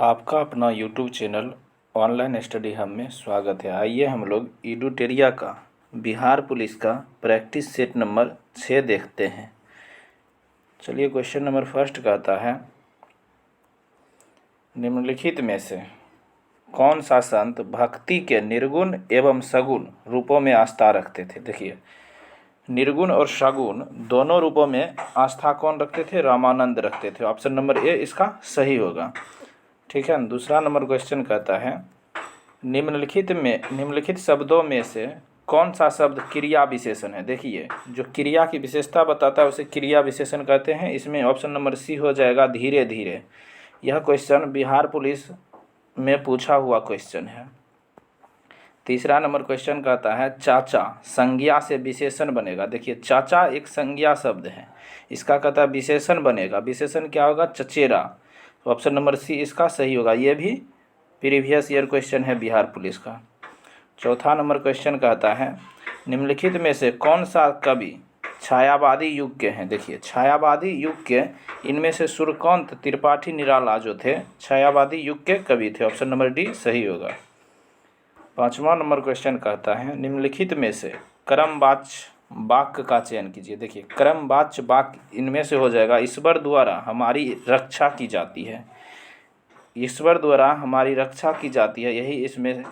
आपका अपना YouTube channel online study hub में स्वागत है। आइए हम लोग एडुटेरिया का बिहार पुलिस का प्रैक्टिस सेट नंबर 6 देखते हैं। चलिए, क्वेश्चन नंबर फर्स्ट कहता है, निम्नलिखित में से कौन सा संत भक्ति के निर्गुण एवं सगुण रूपों में आस्था रखते थे। देखिए, निर्गुण और सगुण दोनों रूपों में आस्था कौन रखते थे? रामानंद रखते थे। ऑप्शन नंबर ए इसका सही होगा। ठीक है। दूसरा नंबर क्वेश्चन कहता है, निम्नलिखित शब्दों में से कौन सा शब्द क्रिया विशेषण है। देखिए, जो क्रिया की विशेषता बताता है उसे क्रिया विशेषण कहते हैं। इसमें ऑप्शन नंबर सी हो जाएगा, धीरे धीरे। यह क्वेश्चन बिहार पुलिस में पूछा हुआ क्वेश्चन है। तीसरा नंबर क्वेश्चन कहता है, चाचा संज्ञा से विशेषण बनेगा। देखिए, चाचा एक संज्ञा शब्द है, इसका कहता है विशेषण बनेगा। विशेषण क्या होगा? चचेरा। तो ऑप्शन नंबर सी इसका सही होगा। ये भी प्रीवियस ईयर क्वेश्चन है बिहार पुलिस का। चौथा नंबर क्वेश्चन कहता है, निम्नलिखित में से कौन सा कवि छायावादी युग के हैं। देखिए, छायावादी युग के इनमें से सूर्यकांत त्रिपाठी निराला जो थे छायावादी युग के कवि थे। ऑप्शन नंबर डी सही होगा। पाँचवा नंबर क्वेश्चन कहता है, निम्नलिखित में से क्रमवाच्य वाक्य का चयन कीजिए। देखिए, क्रमवाच्य वाक्य इनमें से हो जाएगा, ईश्वर द्वारा हमारी रक्षा की जाती है। ईश्वर द्वारा हमारी रक्षा की जाती है, यही इसमें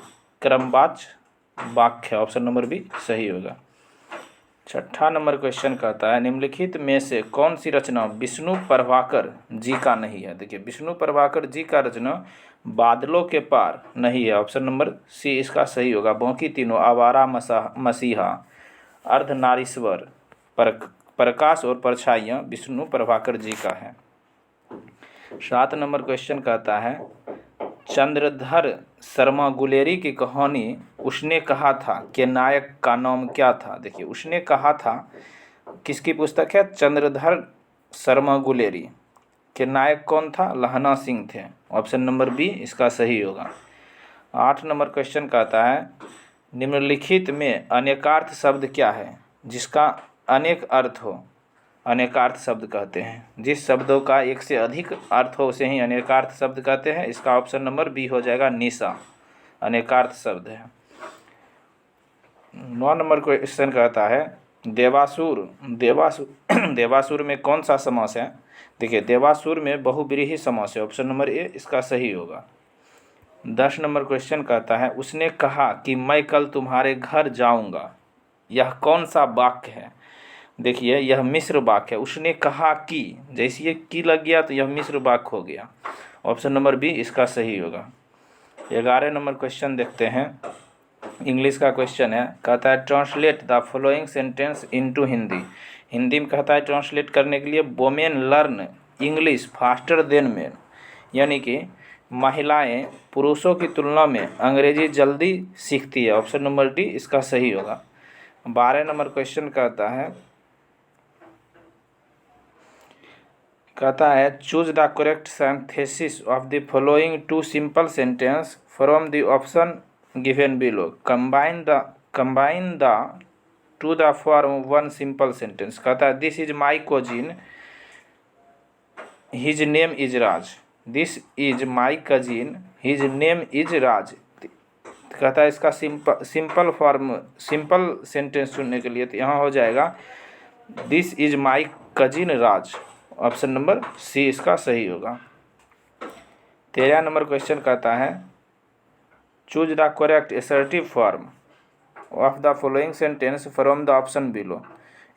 क्रमवाच्य वाक्य है। ऑप्शन नंबर बी सही होगा। छठा नंबर क्वेश्चन कहता है, निम्नलिखित में से कौन सी रचना विष्णु प्रभाकर जी का नहीं है। देखिए, विष्णु प्रभाकर जी का रचना बादलों के पार नहीं है। ऑप्शन नंबर सी इसका सही होगा। बाकी तीनों आवारा मसीहा, अर्धनारीश्वर, प्रकाश और परछाइयाँ विष्णु प्रभाकर जी का है। 7 नंबर क्वेश्चन कहता है, चंद्रधर शर्मा गुलेरी की कहानी उसने कहा था के नायक का नाम क्या था। देखिए, उसने कहा था किसकी पुस्तक है? चंद्रधर शर्मा गुलेरी के नायक कौन था? लहना सिंह थे। ऑप्शन नंबर बी इसका सही होगा। 8 नंबर क्वेश्चन कहता है, निम्नलिखित में अनेकार्थ शब्द क्या है जिसका अनेक अर्थ हो? अनेकार्थ शब्द कहते हैं जिस शब्दों का एक से अधिक अर्थ हो उसे ही अनेकार्थ शब्द कहते हैं। इसका ऑप्शन नंबर बी हो जाएगा, निशा अनेकार्थ शब्द है। 9 नंबर क्वेश्चन कहता है, देवासुर में कौन सा समास है। देखिए, देवासुर में बहुव्रीहि समास है। ऑप्शन नंबर ए इसका सही होगा। 10 नंबर क्वेश्चन कहता है, उसने कहा कि मैं कल तुम्हारे घर जाऊंगा, यह कौन सा वाक्य है। देखिए, यह मिश्र वाक्य है। उसने कहा कि, जैसे ये की लग गया तो यह मिश्र वाक्य हो गया। ऑप्शन नंबर बी इसका सही होगा। 11 नंबर क्वेश्चन देखते हैं, इंग्लिश का क्वेश्चन है। कहता है, translate the following sentence into Hindi. Hindi में कहता है ट्रांसलेट करने के लिए, women learn English faster than main, यानी कि महिलाएं पुरुषों की तुलना में अंग्रेजी जल्दी सीखती है। ऑप्शन नंबर डी इसका सही होगा। 12 नंबर क्वेश्चन कहता है, choose the correct synthesis of the following two simple sentence from the option given below. Combine the two the form one simple sentence. कहता है, this is my cousin, his name is Raj. This is my cousin, his name is Raj. कहता है, इसका simple sentence चुनने के लिए तो यहाँ हो जाएगा, this is my cousin Raj. Option number C इसका सही होगा। 13 नंबर क्वेश्चन कहता है, choose the correct assertive form of the following sentence from the option below.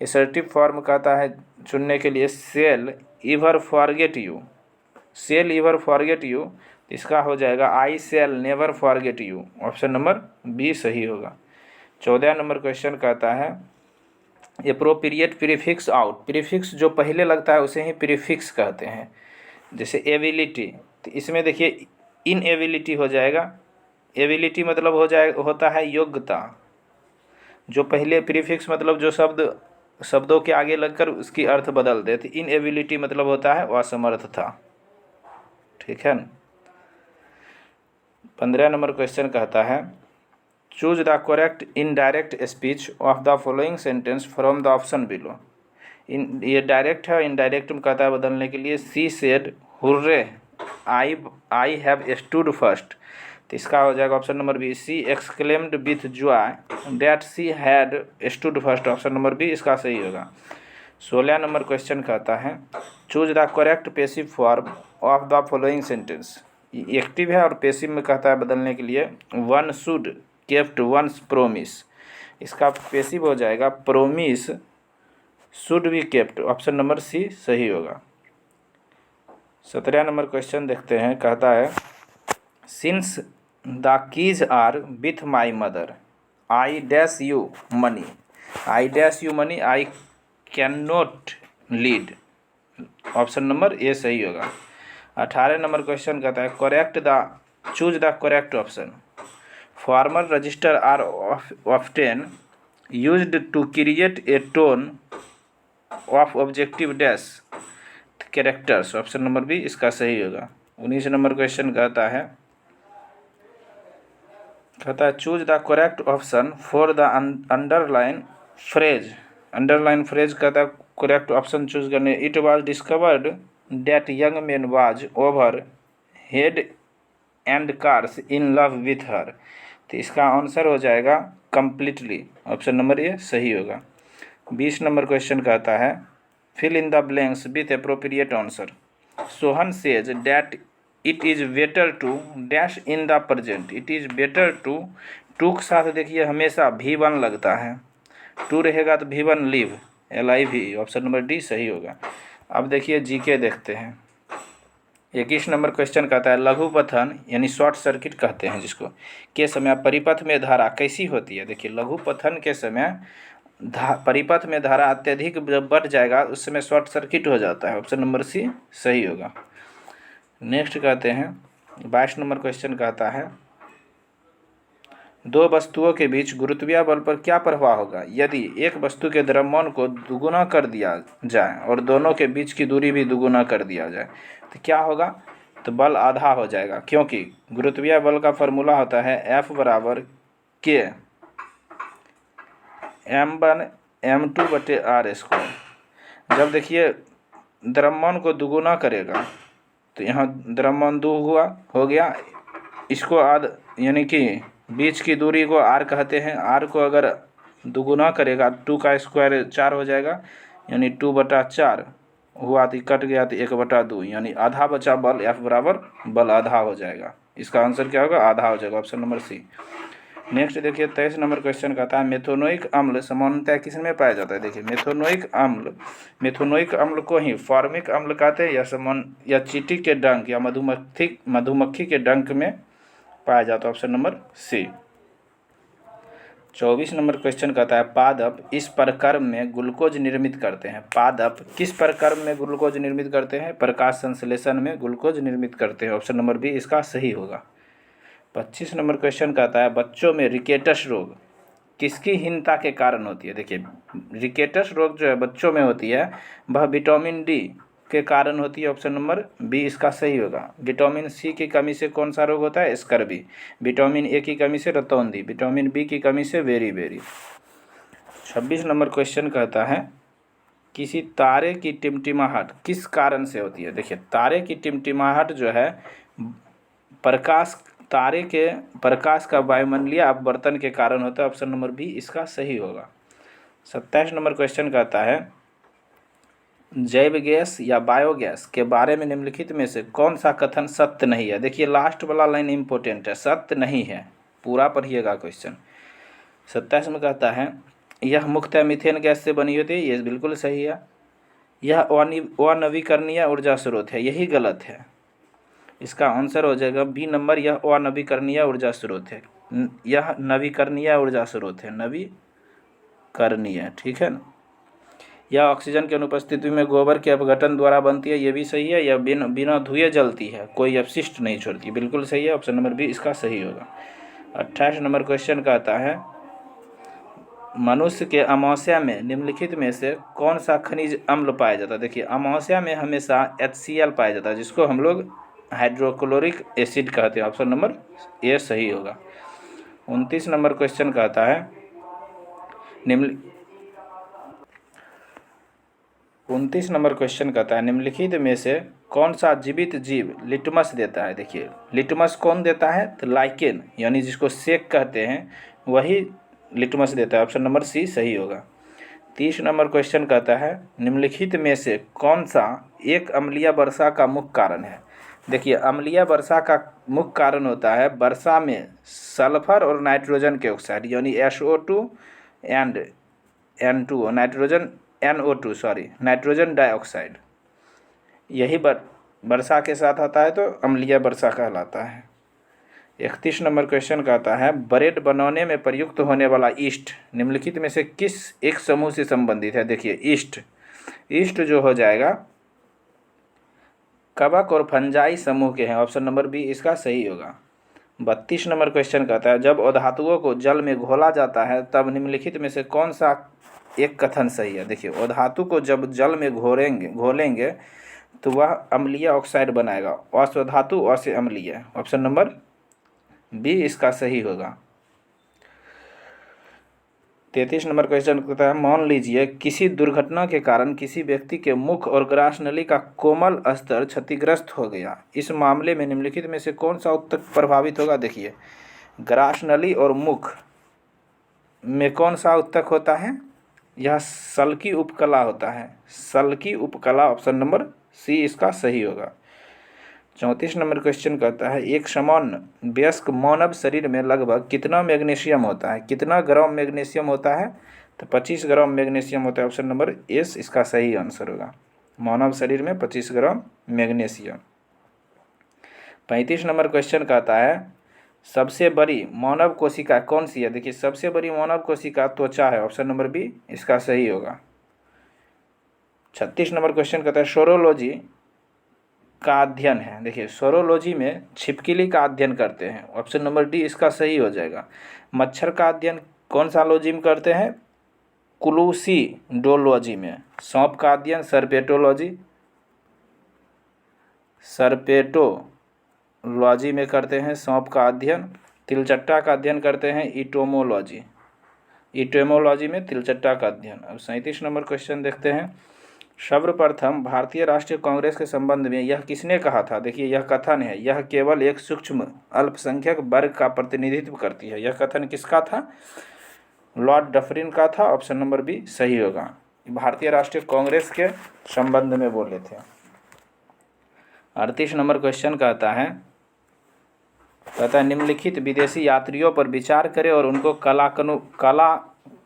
Assertive form कहता है चुनने के लिए, shall ever forget you. Shall ever forget you, इसका हो जाएगा, I shall never forget you. Option number B सही होगा। 14 नंबर क्वेश्चन कहता है, एप्रोप्रिएट प्रीफिक्स आउट। प्रीफिक्स जो पहले लगता है उसे ही प्रीफिक्स कहते हैं। जैसे एबिलिटी, तो इसमें देखिए इनएबिलिटी हो जाएगा। एबिलिटी मतलब होता है योग्यता। जो पहले प्रीफिक्स मतलब जो शब्दों के आगे लगकर उसकी अर्थ बदल देते। इनएबिलिटी मतलब होता है असमर्थता। ठीक है। 15 नंबर क्वेश्चन कहता है, choose the correct indirect speech of the following sentence from the option below. ये डायरेक्ट है, इनडायरेक्ट में कहता है बदलने के लिए, she said hurray I have stood first, तो इसका हो जाएगा option number B. She exclaimed with joy that she had stood first, option number B इसका सही होगा। 16 नंबर क्वेश्चन कहता है choose the correct passive form of the following sentence. Active है और पेसिव में कहता है बदलने के लिए। One should kept one's promise, इसका पेसिव हो जाएगा promise should be kept, option number C सही होगा। 17 नंबर क्वेश्चन देखते हैं, कहता है since the keys are with my mother I dash you money, I dash you money I can not lead, option number A सही होगा। 18 number question कहता है correct the choose the correct option. Formal register are often used to create a tone of objective dash characters, option number B इसका सही होगा। 19 number question कहता है choose the correct option for the underline phrase. Underline phrase कहता है correct option choose करने। It was discovered that young man was over head and ears in love with her, तो इसका आंसर हो जाएगा completely, option number A सही होगा। 20 number question कहता है fill in the blanks with appropriate answer. Sohan says that it is better to dash in the present, it is better to के साथ देखिए हमेशा V1 लगता है, टू रहेगा तो V1 live LIV, option number D सही होगा। अब देखिए जीके देखते हैं। 21 नंबर क्वेश्चन कहता है लघुपथन यानी शॉर्ट सर्किट कहते हैं जिसको, के समय परिपथ में धारा कैसी होती है। देखिए लघुपथन के समय परिपथ में धारा अत्यधिक जब बढ़ जाएगा उस समय शॉर्ट सर्किट हो जाता है, ऑप्शन नंबर सी सही होगा। नेक्स्ट कहते हैं 22 नंबर क्वेश्चन कहता है दो वस्तुओं के बीच गुरुत्वीय बल पर क्या प्रभाव होगा यदि एक वस्तु के द्रव्यमान को दुगुना कर दिया जाए और दोनों के बीच की दूरी भी दुगुना कर दिया जाए, तो क्या होगा, तो बल आधा हो जाएगा, क्योंकि गुरुत्वीय बल का फॉर्मूला होता है F बराबर K M1 M2/r²। जब देखिए द्रव्यमान को दुगुना करेगा तो यहाँ द्रव्यमान दो हो गया, इसको आध यानी कि बीच की दूरी को r कहते हैं, r को अगर दुगुना करेगा 2 का स्क्वायर 4 हो जाएगा, यानी 2/4 हुआ तो कट गया तो 1/2, यानी आधा बचा बल F बराबर बल आधा हो जाएगा। इसका आंसर क्या होगा, आधा हो जाएगा, ऑप्शन नंबर सी। नेक्स्ट देखिए 23 नंबर क्वेश्चन कहता है मेथोनोइक अम्ल सामान्यतः किसमें पाया जाता है। देखिए मेथोनोइक अम्ल को ही फॉर्मिक अम्ल कहते हैं या चींटी के डंक या मधुमक्खी के डंक में पाया जाता है, option number C. 24 number question कहता है पादप इस प्रक्रम में ग्लूकोज निर्मित करते हैं। पादप किस प्रक्रम में ग्लूकोज निर्मित करते हैं, प्रकाश संश्लेषण में ग्लूकोज निर्मित करते हैं, ऑप्शन नंबर बी इसका सही होगा। 25 नंबर क्वेश्चन कहता है बच्चों में रिकेटस रोग किसकी हीनता के कारण होती है। देखिए रिकेटस रोग जो है बच्चों में होती है वह विटामिन डी के कारण होती है, ऑप्शन नंबर बी इसका सही होगा। विटामिन सी की कमी से कौन सा रोग होता है, स्कर्वी। विटामिन ए की कमी से रतौंधी। विटामिन बी की कमी से बेरी। 26 नंबर क्वेश्चन कहता है किसी तारे की टिमटिमाहट किस कारण से होती है। देखिए तारे की टिमटिमाहट जो है तारे के प्रकाश का वायुमंडलीय अपवर्तन के कारण होता है, ऑप्शन नंबर बी इसका सही होगा। 27 नंबर क्वेश्चन कहता है जैव गैस या बायोगैस के बारे में निम्नलिखित में से कौन सा कथन सत्य नहीं है। देखिए लास्ट वाला लाइन इंपॉर्टेंट है, सत्य नहीं है, पूरा पढ़िएगा क्वेश्चन। 27 में कहता है यह मुख्यतः मीथेन गैस से बनी होती है, ये बिल्कुल सही है। यह अनवीकरणीय ऊर्जा स्रोत है, यही गलत है। इसका आंसर हो जाएगा बी नंबर, यह अनवीकरणीय ऊर्जा स्रोत है, यह नवीकरणीय ऊर्जा स्रोत है, नवीकरणीय, ठीक है ना। यह ऑक्सीजन की अनुपस्थिति में गोबर के अपघटन द्वारा बनती है, ये भी सही है। यह बिना धुए जलती है, कोई अपशिष्ट नहीं छोड़ती, बिल्कुल सही है, ऑप्शन नंबर बी इसका सही होगा। 28 नंबर क्वेश्चन कहता है मनुष्य के अमाशय में निम्नलिखित में से कौन सा खनिज अम्ल पाया जाता है। देखिए अमाशय में हमेशा HCl पाया जाता है, जिसको हम लोग हाइड्रोक्लोरिक एसिड कहते हैं, ऑप्शन नंबर ए सही होगा। 29 नंबर क्वेश्चन कहता है 29 नंबर क्वेश्चन कहता है निम्नलिखित में से कौन सा जीवित जीव लिटमस देता है। देखिए लिटमस कौन देता है, तो लाइकेन यानी जिसको सेक कहते हैं वही लिटमस देता है। ऑप्शन नंबर सी सही होगा। 30 नंबर क्वेश्चन कहता है निम्नलिखित में से कौन सा एक अम्लीय वर्षा का मुख्य कारण है। देखिए अम्लीय वर्षा का मुख्य कारण होता है वर्षा में सल्फर और नाइट्रोजन के ऑक्साइड यानी SO2 and N2 nitrogen NO2 nitrogen dioxide, यही वर्षा के साथ आता है तो अम्लीय वर्षा कहलाता है। 31 नंबर क्वेश्चन कहता है ब्रेड बनाने में प्रयुक्त होने वाला ईस्ट निम्नलिखित में से किस एक समूह से संबंधित है। देखिए ईस्ट जो हो जाएगा कवक और फंजाई समूह के हैं। ऑप्शन नंबर बी इसका सही होगा। 32 नंबर क्वेश्चन कहता है जब अधातुओं को जल में घोला जाता है तब निम्नलिखित में से कौन सा एक कथन सही है। देखिए अधातु को जब जल में घोलेंगे तो वह अम्लीय ऑक्साइड बनाएगा, अश्वधातु अस्य अम्लीय। ऑप्शन नंबर बी इसका सही होगा। 33 नंबर क्वेश्चन कहता है मान लीजिए किसी दुर्घटना के कारण किसी व्यक्ति के मुख और ग्रास नली का कोमल स्तर क्षतिग्रस्त हो गया। इस मामले में निम्नलिखित में से कौन सा ऊतक प्रभावित होगा। देखिए ग्रास नली और मुख में कौन सा ऊतक होता है, यह सल्की उपकला होता है, सल्की उपकला। ऑप्शन नंबर सी इसका सही होगा। 34 नंबर क्वेश्चन कहता है एक सामान्य वयस्क मानव शरीर में लगभग कितना मैग्नीशियम होता है, कितना ग्राम मैग्नीशियम होता है, तो 25 ग्राम मैग्नीशियम होता है। ऑप्शन नंबर एस इसका सही आंसर होगा। मानव शरीर में 25 ग्राम मैग्नीशियम। 35 नंबर क्वेश्चन कहता है सबसे बड़ी मानव कोशिका कौन सी है। देखिए सबसे बड़ी मानव कोशिका त्वचा है। ऑप्शन नंबर बी इसका सही होगा। 36 नंबर क्वेश्चन कहता है सोरोलॉजी का अध्ययन है। देखिए सोरोलॉजी में छिपकली का अध्ययन करते हैं। ऑप्शन नंबर डी इसका सही हो जाएगा। मच्छर का अध्ययन कौन सा लॉजी में करते हैं, क्लूसीडोलॉजी में। सांप का अध्ययन सर्पेटोलॉजी में करते हैं सांप का अध्ययन। तिलचट्टा का अध्ययन करते हैं इटोमोलॉजी में तिलचट्टा का अध्ययन। अब 37 नंबर क्वेश्चन देखते हैं सर्वप्रथम भारतीय राष्ट्रीय कांग्रेस के संबंध में यह किसने कहा था। देखिए यह कथन है यह केवल एक सूक्ष्म अल्पसंख्यक वर्ग का प्रतिनिधित्व करती है। यह कथन किसका था, लॉर्ड डफरिन का था। ऑप्शन नंबर बी सही होगा। भारतीय राष्ट्रीय कांग्रेस के संबंध में बोले थे। 38 नंबर क्वेश्चन कहता है निम्नलिखित विदेशी यात्रियों पर विचार करें और उनको कला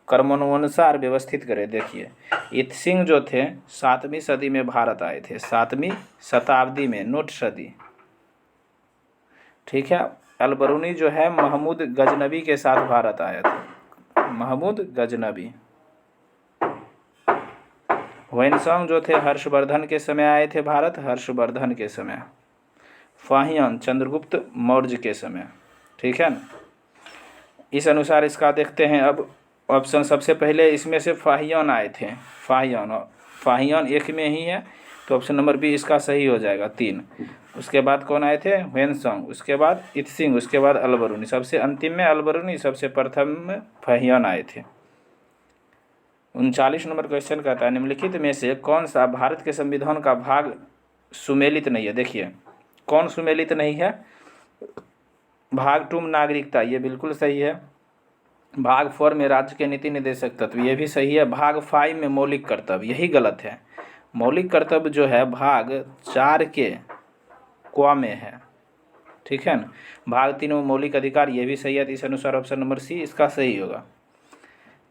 कर्मानुसार व्यवस्थित करें। देखिए इत्सिंग जो थे 7वीं सदी में भारत आए थे, 7वीं शताब्दी में, नोट सदी, ठीक है। अलबरूनी जो है महमूद गजनबी के साथ भारत आया था, महमूद गजनबी। ह्वेनसांग जो थे हर्षवर्धन के समय आए थे भारत, हर्षवर्धन के समय। फाहियान चंद्रगुप्त मौर्य के समय, ठीक है ना। इस अनुसार इसका देखते हैं अब ऑप्शन। सबसे पहले इसमें से फाहियान आए थे, फाहियान एक में ही है तो ऑप्शन नंबर बी इसका सही हो जाएगा 3। उसके बाद कौन आए थे, ह्वेनसांग, उसके बाद इत्सिंग, उसके बाद अलबरूनी, सबसे अंतिम में अलबरूनी, सबसे प्रथम में फाहियान आए थे। 39 नंबर क्वेश्चन कहता है निम्नलिखित में से कौन सा भारत के संविधान का भाग सुमेलित नहीं है। देखिए कौन सुमेलित नहीं है, भाग 2 नागरिकता, ये बिल्कुल सही है। भाग 4 में राज्य के नीति निर्देशक तत्व, ये भी सही है। भाग 5 में मौलिक कर्तव्य, यही गलत है। मौलिक कर्तव्य जो है भाग 4 के क्वा में है, ठीक है ना। भाग 3 में मौलिक अधिकार, ये भी सही है। तो इस अनुसार ऑप्शन नंबर सी इसका सही होगा।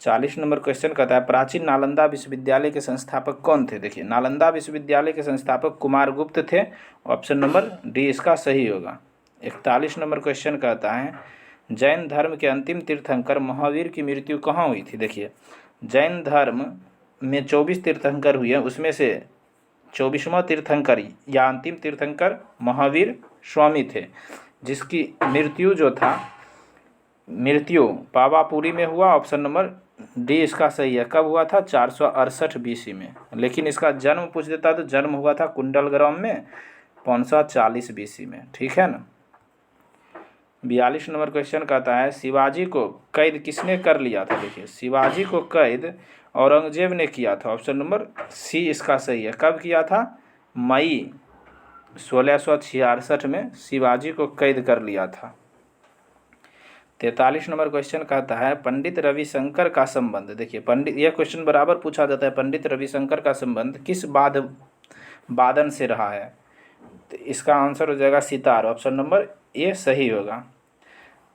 40 नंबर क्वेश्चन कहता है प्राचीन नालंदा विश्वविद्यालय के संस्थापक कौन थे। देखिए नालंदा विश्वविद्यालय के संस्थापक कुमारगुप्त थे। ऑप्शन नंबर डी इसका सही होगा। 41 नंबर क्वेश्चन कहता है जैन धर्म के अंतिम तीर्थंकर महावीर की मृत्यु कहाँ हुई थी। देखिए जैन धर्म में 24 तीर्थंकर हुए, उसमें से 24वां तीर्थंकर या अंतिम तीर्थंकर महावीर स्वामी थे, जिसकी मृत्यु पावापुरी में हुआ। ऑप्शन नंबर डी इसका सही है। कब हुआ था, 468 BC में। लेकिन इसका जन्म पूछ देता तो जन्म हुआ था कुंडलग्राम में 540 BC में, ठीक है ना। 42 नंबर क्वेश्चन कहता है शिवाजी को कैद किसने कर लिया था। देखिए शिवाजी को कैद औरंगजेब ने किया था। ऑप्शन नंबर सी इसका सही है। कब किया था? मई 1666 में शिवाजी को कैद कर लिया था। 43 नंबर क्वेश्चन कहता है पंडित रविशंकर का संबंध। देखिए पंडित, यह क्वेश्चन बराबर पूछा जाता है, पंडित रविशंकर का संबंध किस वादन से रहा है। तो इसका आंसर हो जाएगा सितार। ऑप्शन नंबर ए सही होगा।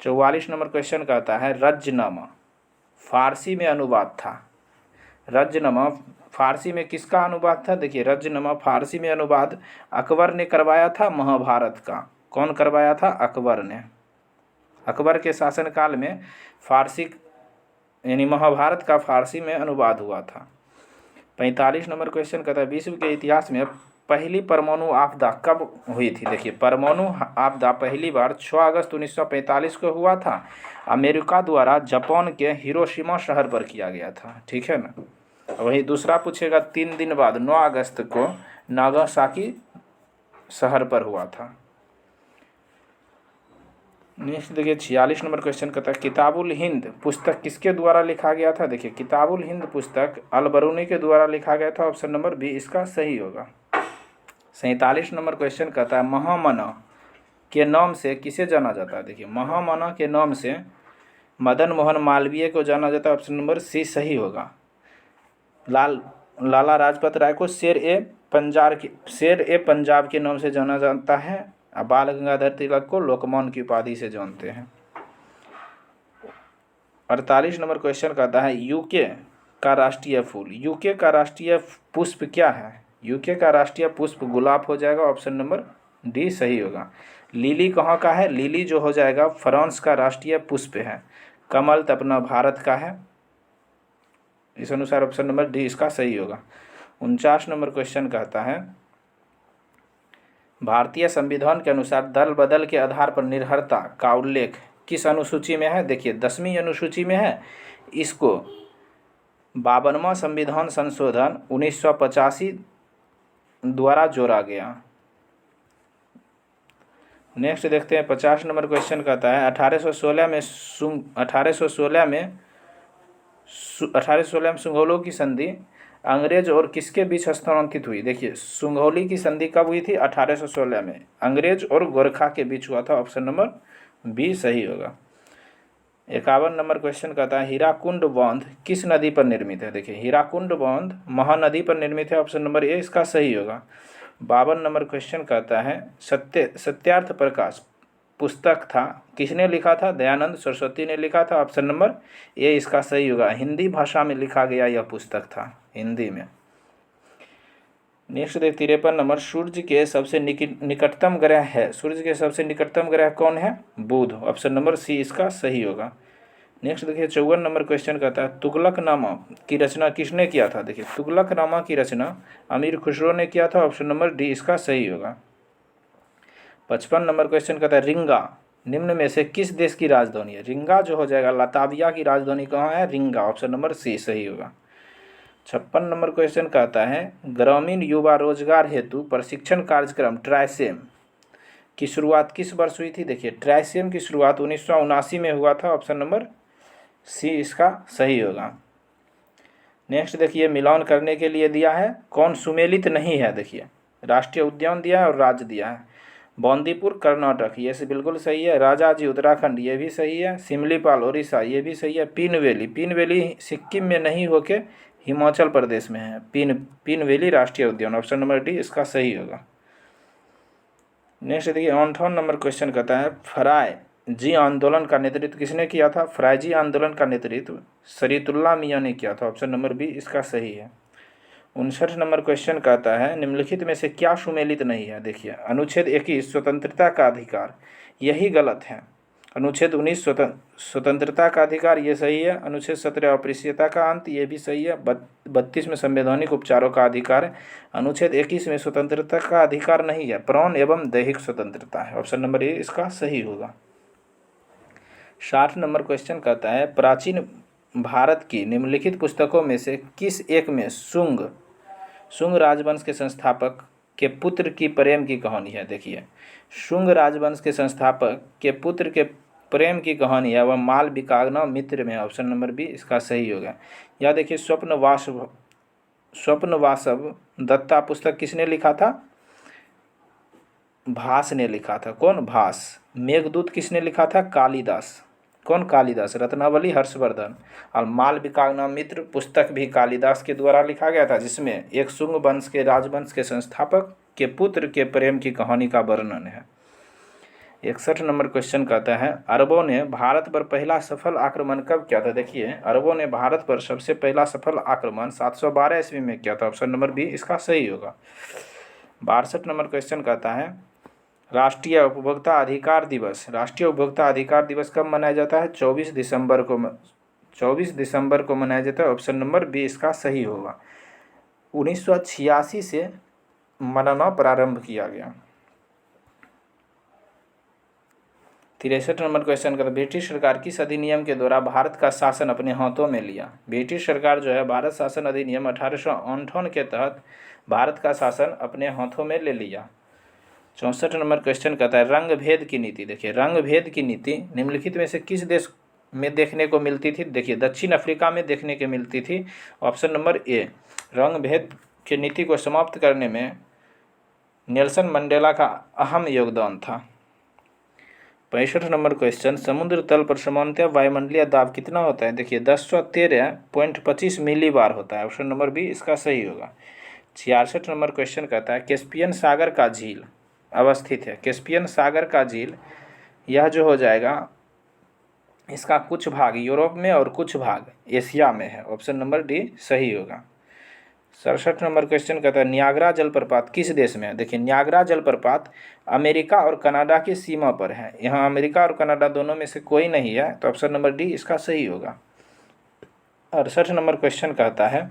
44 नंबर क्वेश्चन कहता है रज्जनामा फारसी में अनुवाद था। रज्जनामा फारसी में किसका अनुवाद था? देखिए रज्जनामा फारसी में अनुवाद अकबर ने करवाया था महाभारत का। कौन करवाया था? अकबर ने। अकबर के शासनकाल में फारसी यानी महाभारत का फारसी में अनुवाद हुआ था। 45 नंबर क्वेश्चन कहता है विश्व के इतिहास में पहली परमाणु आपदा कब हुई थी। देखिए परमाणु आपदा पहली बार 6 अगस्त 1945 को हुआ था। अमेरिका द्वारा जापान के हिरोशिमा शहर पर किया गया था। ठीक है ना। वही दूसरा पूछेगा 3 दिन बाद 9 अगस्त को नागासाकी शहर पर हुआ था। नेक्स्ट देखिए 46 नंबर क्वेश्चन कहता है किताबुल हिंद पुस्तक किसके द्वारा लिखा गया था। देखिए किताबुल हिंद पुस्तक अल बरूनी के द्वारा लिखा गया था। ऑप्शन नंबर बी इसका सही होगा। 47 नंबर क्वेश्चन कहता है महामना के नाम से किसे जाना जाता है। देखिए महामना के नाम से मदन मोहन मालवीय को जाना जाता है। ऑप्शन नंबर सी सही होगा। लाला लाजपत राय को शेर ए पंजाब के नाम से जाना जाता है। बाल गंगाधर तिलक को लोकमान्य की उपाधि से जानते हैं। 48 नंबर क्वेश्चन कहता है यूके का राष्ट्रीय फूल। यूके का राष्ट्रीय पुष्प क्या है। यूके का राष्ट्रीय पुष्प गुलाब हो जाएगा। ऑप्शन नंबर डी सही होगा। लिली कहाँ का है। लिली जो हो जाएगा फ्रांस का राष्ट्रीय पुष्प है। कमल तो अपना भारत का है। इस अनुसार ऑप्शन नंबर डी इसका सही होगा। 49 नंबर क्वेश्चन कहता है भारतीय संविधान के अनुसार दल बदल के आधार पर निर्भरता का उल्लेख किस अनुसूची में है। देखिए 10वीं अनुसूची में है। इसको 52वां संविधान संशोधन 1985 द्वारा जोड़ा गया। नेक्स्ट देखते हैं 50 नंबर क्वेश्चन कहता है 1816 में सुंगौली की संधि अंग्रेज और किसके बीच हस्तांतरित हुई। देखिए सुंगौली की संधि कब हुई थी? 1816 में अंग्रेज और गोरखा के बीच हुआ था। ऑप्शन नंबर बी सही होगा। 51 नंबर क्वेश्चन कहता है हीराकुंड बांध किस नदी पर निर्मित है। देखिए हीराकुंड बांध महानदी पर निर्मित है। ऑप्शन नंबर ए इसका सही होगा। 52 नंबर क्वेश्चन कहता है सत्यार्थ प्रकाश पुस्तक था किसने लिखा था। दयानंद सरस्वती ने लिखा था। ऑप्शन नंबर ए इसका सही होगा। हिंदी भाषा में लिखा गया यह पुस्तक था, हिंदी में। नेक्स्ट 53 नंबर सूर्य के सबसे निकटतम ग्रह है। सूर्य के सबसे निकटतम ग्रह कौन है? बुध। ऑप्शन नंबर सी इसका सही होगा। नेक्स्ट देखिए 54 नंबर क्वेश्चन कहता है तुगलकनामा की रचना किसने किया था। देखिए तुगलकनामा की रचना अमीर खुसरो ने किया था। ऑप्शन नंबर डी इसका सही होगा। 55 नंबर क्वेश्चन कहता है रिंगा निम्न में से किस देश की राजधानी है। रिंगा जो हो जाएगा लाताविया की राजधानी कहाँ है? रिंगा। ऑप्शन नंबर सी सही होगा। 56 नंबर क्वेश्चन कहता है ग्रामीण युवा रोजगार हेतु प्रशिक्षण कार्यक्रम ट्राइसेम की शुरुआत किस वर्ष हुई थी। देखिए ट्राइसेम की शुरुआत 1979 में हुआ था। ऑप्शन नंबर सी इसका सही होगा। नेक्स्ट देखिए मिलान करने के लिए दिया है कौन सुमेलित नहीं है। देखिए राष्ट्रीय उद्यान दिया है और राज्य दिया है। बंदीपुर कर्नाटक ये से बिल्कुल सही है। राजाजी उत्तराखंड ये भी सही है। सिमलीपाल उड़ीसा ये भी सही है। पीनवेली सिक्किम में नहीं होके हिमाचल प्रदेश में है। पीनवेली राष्ट्रीय उद्यान। ऑप्शन नंबर डी इसका सही होगा। नेक्स्ट देखिए 58 नंबर क्वेश्चन कहता है फराय जी आंदोलन का नेतृत्व किसने किया था। फरायजी आंदोलन का नेतृत्व शरीयतुल्लाह मियां ने किया था। ऑप्शन नंबर बी इसका सही है। 59 नंबर क्वेश्चन कहता है निम्नलिखित में से क्या सुमेलित नहीं है। देखिए अनुच्छेद 21 स्वतंत्रता का अधिकार यही गलत है। अनुच्छेद 19 स्वतंत्रता का अधिकार ये सही है। अनुच्छेद 17 अप्रियता का अंत ये भी सही है। 32 में संवैधानिक उपचारों का अधिकार है। अनुच्छेद 21 में स्वतंत्रता का अधिकार नहीं है, प्राण एवं दैहिक स्वतंत्रता है। ऑप्शन नंबर ए इसका सही होगा। 60 नंबर क्वेश्चन कहता है प्राचीन भारत की निम्नलिखित पुस्तकों में से किस एक में शुंग राजवंश के संस्थापक के पुत्र की प्रेम की कहानी है। देखिए, शुंग राजवंश के संस्थापक के पुत्र के प्रेम की कहानी है, वह मालविकाग्नि मित्र में। ऑप्शन नंबर बी इसका सही होगा। या देखिए, स्वप्न वासव दत्ता पुस्तक किसने लिखा था? भास ने लिखा था। कौन? भास। मेघदूत किसने लिखा था? कालिदास। कौन? कालिदास। रत्नावली हर्षवर्धन। और मालविकाग्नि मित्र पुस्तक भी कालिदास के द्वारा लिखा गया था, जिसमें एक शुंग वंश के राजवंश के संस्थापक के पुत्र के प्रेम की कहानी का वर्णन है। 61 नंबर क्वेश्चन कहता है, अरबों ने भारत पर पहला सफल आक्रमण कब किया था? देखिए, अरबों ने भारत पर सबसे पहला सफल आक्रमण 712 ईस्वी में किया था। ऑप्शन नंबर बी इसका सही होगा। 62 नंबर क्वेश्चन कहता है, राष्ट्रीय उपभोक्ता अधिकार दिवस कब मनाया जाता है? 24 दिसंबर को मनाया जाता है। ऑप्शन नंबर बी इसका सही होगा। 1986 से मनाना प्रारंभ किया गया। 63 नंबर क्वेश्चन का, ब्रिटिश सरकार किस अधिनियम के द्वारा भारत का शासन अपने हाथों में लिया? ब्रिटिश सरकार जो है भारत शासन अधिनियम 1858 के तहत भारत का शासन अपने हाथों में ले लिया। 64 नंबर क्वेश्चन कहता है, रंग भेद की नीति। देखिए, रंग भेद की नीति निम्नलिखित में से किस देश में देखने को मिलती थी? देखिए, दक्षिण अफ्रीका में देखने को मिलती थी। ऑप्शन नंबर ए। रंग भेद की नीति को समाप्त करने में नेल्सन मंडेला का अहम योगदान था। 65 नंबर क्वेश्चन, समुद्र तल पर सामान्यतः वायुमंडलीय दाब कितना होता है? देखिए, 1013.25 मिलीबार होता है। ऑप्शन नंबर बी इसका सही होगा। 66 नंबर क्वेश्चन कहता है, कैस्पियन सागर का झील अवस्थित है। कैस्पियन सागर का झील यह जो हो जाएगा, इसका कुछ भाग यूरोप में और कुछ भाग एशिया में है। ऑप्शन नंबर डी सही होगा। 67 नंबर क्वेश्चन कहता है, नियाग्रा जलप्रपात किस देश में है? देखिए, नियाग्रा जलप्रपात अमेरिका और कनाडा की सीमा पर है। यहाँ अमेरिका और कनाडा दोनों में से कोई नहीं है, तो ऑप्शन नंबर डी इसका सही होगा। 68 नंबर क्वेश्चन कहता है,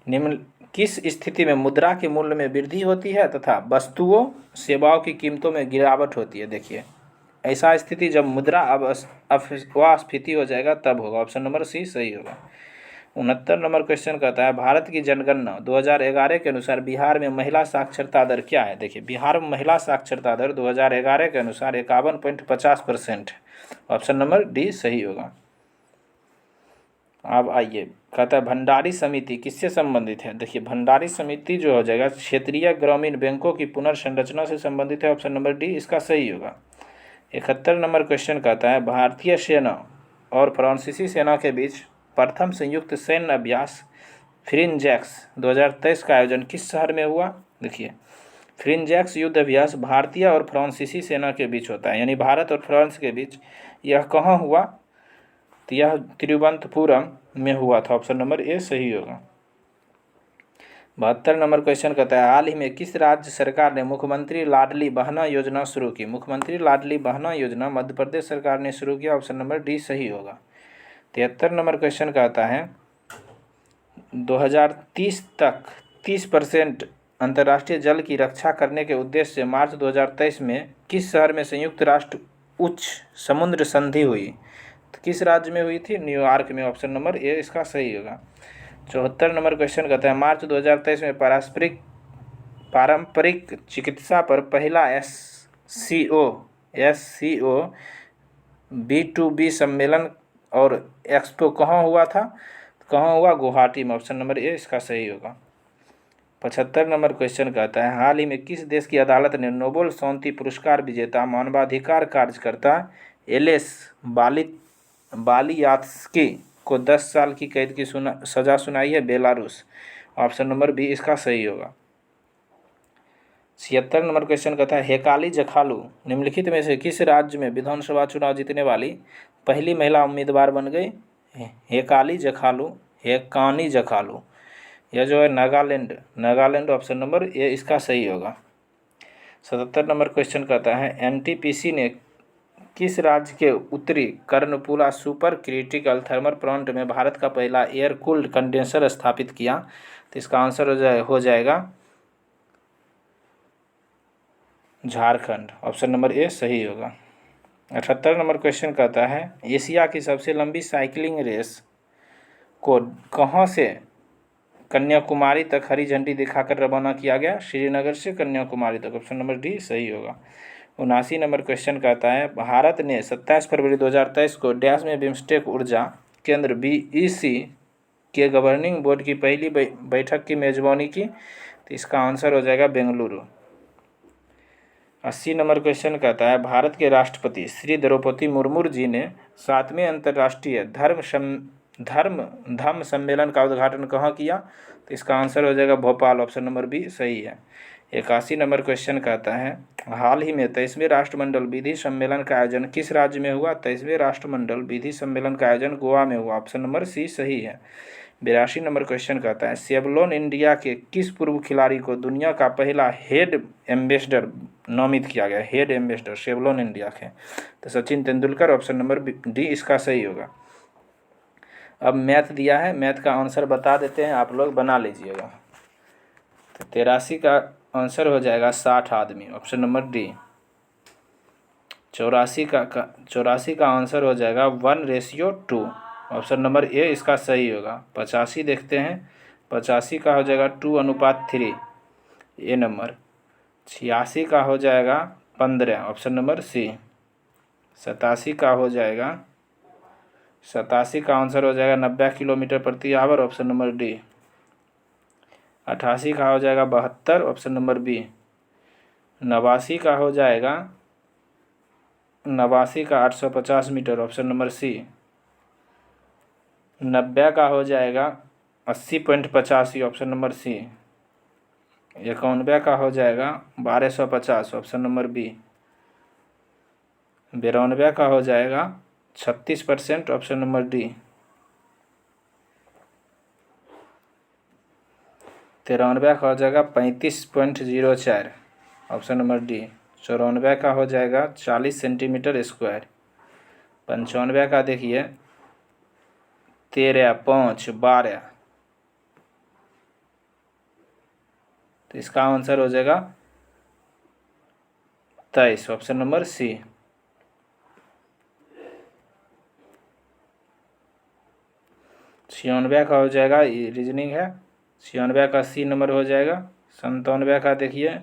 निम्न किस स्थिति में मुद्रा के मूल्य में वृद्धि होती है तथा वस्तुओं सेवाओं की कीमतों में गिरावट होती है? देखिए, ऐसा स्थिति जब मुद्रा अस्फीति हो जाएगा तब होगा। ऑप्शन नंबर सी सही होगा। 69 नंबर क्वेश्चन कहता है, भारत की जनगणना 2011 के अनुसार बिहार में महिला साक्षरता दर क्या है? देखिए, बिहार में महिला साक्षरता दर 2011 के अनुसार 51.50% है। ऑप्शन नंबर डी सही होगा। अब आइए, कहता है भंडारी समिति किससे संबंधित है? देखिए, भंडारी समिति जो हो जाएगा क्षेत्रीय ग्रामीण बैंकों की पुनर्संरचना से संबंधित है। ऑप्शन नंबर डी इसका सही होगा। 71 नंबर क्वेश्चन कहता है, भारतीय सेना और फ्रांसीसी सेना के बीच प्रथम संयुक्त सैन्य अभ्यास फ्रिंजैक्स 2023 का आयोजन किस शहर में हुआ? देखिए, फ्रिंजैक्स युद्ध अभ्यास भारतीय और फ्रांसीसी सेना के बीच होता है, यानी भारत और फ्रांस के बीच। यह कहाँ हुआ? तो यह तिरुवनंतपुरम में हुआ था। ऑप्शन नंबर ए सही होगा। 72 नंबर क्वेश्चन कहता है, हाल ही में किस राज्य सरकार ने मुख्यमंत्री लाडली बहना योजना शुरू की? मुख्यमंत्री लाडली बहना योजना मध्य प्रदेश सरकार ने शुरू किया। ऑप्शन नंबर डी सही होगा। 73 नंबर क्वेश्चन कहता है, 2030 तक 30% अंतर्राष्ट्रीय जल की रक्षा करने के उद्देश्य से मार्च 2023 में किस शहर में संयुक्त राष्ट्र उच्च समुद्र संधि हुई? तो किस राज्य में हुई थी? न्यूयॉर्क में। ऑप्शन नंबर ए इसका सही होगा। 74 नंबर क्वेश्चन कहता है, मार्च 2023 में पारंपरिक चिकित्सा पर पहला SCO B2B सम्मेलन और एक्सपो कहाँ हुआ था? कहाँ हुआ? गुवाहाटी में। ऑप्शन नंबर ए इसका सही होगा। 75 नंबर क्वेश्चन कहता है, हाल ही में किस देश की अदालत ने नोबेल शांति पुरस्कार विजेता मानवाधिकार कार्यकर्ता एलेस बालियात्स्की को 10 साल की कैद की सजा सुनाई है? बेलारूस। ऑप्शन नंबर बी इसका सही होगा। 76 नंबर क्वेश्चन कहता है, हेकाली जखालू निम्नलिखित में से किस राज्य में विधानसभा चुनाव जीतने वाली पहली महिला उम्मीदवार बन गई? हेकानी जखालू यह जो है नागालैंड। ऑप्शन नंबर ए इसका सही होगा। 77 नंबर क्वेश्चन कहता है, NTPC ने किस राज्य के उत्तरी कर्णपुला सुपर क्रिटिकल थर्मल प्लांट में भारत का पहला एयर कूल्ड कंडेंसर स्थापित किया? तो इसका आंसर हो जाएगा झारखंड। ऑप्शन नंबर ए सही होगा। 78 नंबर क्वेश्चन कहता है, एशिया की सबसे लंबी साइकिलिंग रेस को कहाँ से कन्याकुमारी तक हरी झंडी दिखाकर रवाना किया गया, श्रीनगर से कन्याकुमारी तक। ऑप्शन नंबर डी सही होगा। 79 नंबर क्वेश्चन कहता है भारत ने 27 फरवरी 2023 को डैश में बिम्स्टेक ऊर्जा केंद्र BEC के गवर्निंग बोर्ड की पहली बैठक की मेजबानी की, तो इसका आंसर हो जाएगा बेंगलुरु। 80 नंबर क्वेश्चन कहता है भारत के राष्ट्रपति श्री द्रौपदी मुर्मू जी ने 7वें अंतर्राष्ट्रीय धम्म सम्मेलन का उद्घाटन कहाँ किया, तो इसका आंसर हो जाएगा भोपाल। ऑप्शन नंबर बी सही है। 81 नंबर क्वेश्चन कहता है हाल ही में 23वें राष्ट्रमंडल विधि सम्मेलन का आयोजन किस राज्य में हुआ, 23वें राष्ट्रमंडल विधि सम्मेलन का आयोजन गोवा में हुआ। ऑप्शन नंबर सी सही है। 82 नंबर क्वेश्चन कहता है सेवलॉन इंडिया के किस पूर्व खिलाड़ी को दुनिया का पहला हेड एम्बेसडर नामित किया गया, हेड एम्बेसडर सेवलॉन इंडिया के, तो Sachin Tendulkar. Option number D इसका सही होगा। अब मैथ दिया है, मैथ का आंसर बता देते हैं, आप लोग बना लीजिएगा। तो 83 का आंसर हो जाएगा 60 आदमी। Option number D. 84 का आंसर हो जाएगा 1:2। ऑप्शन नंबर ए इसका सही होगा। 85 देखते हैं, 85 का हो जाएगा 2:3 ए नंबर। 86 का हो जाएगा 15। ऑप्शन नंबर सी। 87 का हो जाएगा 87 का आंसर हो जाएगा 90 किलोमीटर प्रति आवर। Option number D. 88 का हो जाएगा 72। Option number B. 89 का हो जाएगा 89 का 850 मीटर। ऑप्शन नंबर सी। 90 का हो जाएगा 80.85। ऑप्शन नंबर सी। 91 का हो जाएगा 1250। Option number B. 92 का हो जाएगा 36%। Option number D. 93 का हो जाएगा 35.04। Option number D. 94 का हो जाएगा 40 सेंटीमीटर स्क्वायर। 95 का देखिए 13, 5, 12, तो इसका आंसर हो जाएगा 23। ऑप्शन नंबर सी। 96 का हो जाएगा, ये रीजनिंग है, 96 का सी नंबर हो जाएगा। 97 का देखिए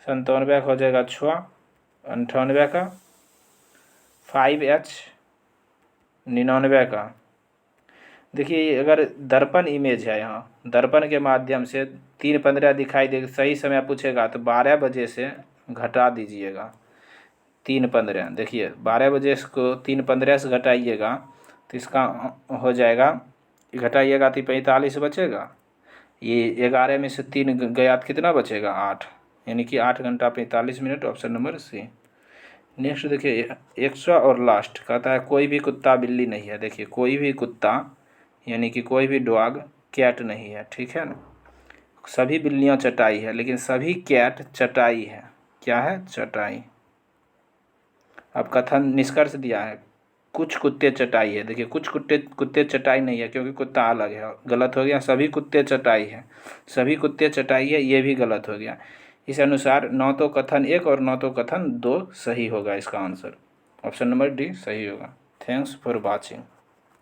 97 का हो जाएगा 6। 98 का 5H। 99 का देखिए अगर दर्पण इमेज है, यहाँ दर्पण के माध्यम से 3:15 दिखाई देगा, सही समय पूछेगा तो 12 बजे से घटा दीजिएगा 3:15। देखिए 12 बजे को 3:15 से घटाइएगा तो इसका हो जाएगा, घटाइएगा तो 45 बचेगा। ये 11 में से 3 गया तो कितना बचेगा 8, यानी कि 8 घंटा 45 minute. Option number C. Next देखिए 100 और लास्ट कहता है कोई भी कुत्ता बिल्ली नहीं है। देखिए कोई भी कुत्ता यानी कि कोई भी डॉग कैट नहीं है, ठीक है ना। सभी बिल्लियां चटाई है लेकिन सभी कैट चटाई है। क्या है? चटाई। अब कथन निष्कर्ष दिया है कुछ कुत्ते चटाई है। देखिए कुछ कुत्ते चटाई नहीं है क्योंकि कुत्ता अलग है, गलत हो गया। सभी कुत्ते चटाई है, सभी कुत्ते चटाई है, ये भी गलत हो गया। इस अनुसार न तो कथन 1 और न तो कथन 2 सही होगा। इसका आंसर ऑप्शन नंबर डी सही होगा। Thanks for watching.